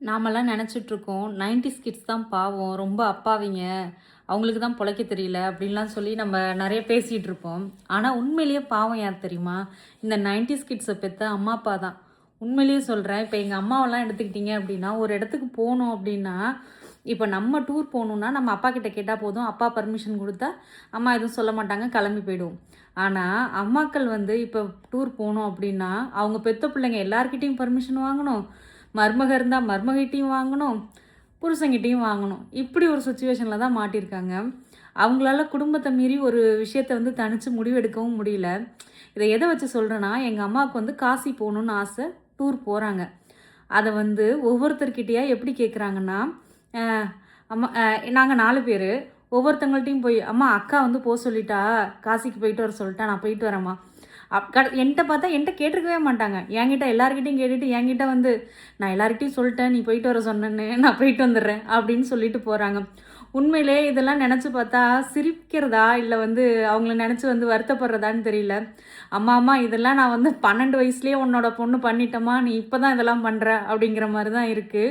நாமெல்லாம் நெனச்சிட்ருக்கோம், 90ஸ் கிட்ஸ் தான் பாவம், ரொம்ப அப்பாவிங்க. அவங்களுக்கு தான் பொழைக்க தெரியல அப்படின்லாம் சொல்லி நம்ம நெறைய பேசிட்டு இருப்போம். ஆனா உண்மையிலேயே பாவம் யார் தெரியுமா? இந்த 90ஸ் கிட்ஸ பெத்த அம்மா, அப்பா தான். உண்மையிலேயே சொல்றேன். இப்ப எங்க அம்மாவெல்லாம் எடுத்துக்கிட்டீங்க அப்படின்னா, ஒரு இடத்துக்கு போணும் அப்படின்னா, இப்ப நம்ம டூர் போணும்னா, நம்ம அப்பா கிட்ட கேட்டா போதும். அப்பா பர்மிஷன் குடுத்தா, அம்மா எதுவும் சொல்ல மாட்டாங்க. கிளம்பி போயிடுவோம். ஆனா, அம்மாக்கள் வந்து இப்ப டூர் போணும் அப்படின்னா, அவங்க பெத்த பிள்ளைங்க எல்லார்கிட்டயும் பர்மிஷன் வாங்கணும். மருமக இருந்தா மருமகிட்டயும் வாங்கணும். புருஷன்கிட்டயும் வாங்கணும். இப்படி ஒரு சிச்சுவேஷன்ல தான் மாட்டியிருக்காங்க. அவங்களால குடும்பத்த மீறி ஒரு விஷயத்த வந்து தனிச்சு முடிவெடுக்கவும் முடியல. இத எத வச்சு சொல்றேன்னா, எங்க அம்மாவுக்கு வந்து காசி போணும்னு ஆசை. டூர் போறாங்க. அத வந்து ஒவ்வொருத்தர்கிட்டயா எப்படி கேட்குறாங்கன்னா, அ அம்மா நாங்க 4 பேரு. ஒவ்வொருத்தவங்கள்ட்டயும் போய், "அம்மா அக்கா வந்து சொல்லிட்டா. காசிக்கு போயிட்டு வர சொல்லிட்டா. நான் போயிட்டு வரேன்ம்மா." என்ட்ட பார்த்தா என்ட்ட கேட்டுருக்கவே மாட்டாங்க. என்கிட்ட எல்லார்கிட்டயும் கேட்டுட்டு என்கிட்ட வந்து, "நான் எல்லார்கிட்டயும் சொல்லிட்டேன். நீ போயிட்டு வர சொன்னேன்னு. நான் போயிட்டு வந்துடுறேன்." அப்படின்னு சொல்லிட்டு போறாங்க. உண்மையிலே இதெல்லாம் நெனச்சு பார்த்தா சிரிக்கிறதா? இல்ல வந்து அவங்கள நெனச்சு வந்து வருத்தப்படுறதான்னு தெரியல. "அம்மா, அம்மா இதெல்லாம் நான் வந்து 12 வயசுலயே உன்னோட பொண்ணு பண்ணிட்டம்மா. நீ இப்ப தான் இதெல்லாம் பண்ற." அப்படிங்கிற மாரி தான் இருக்கு.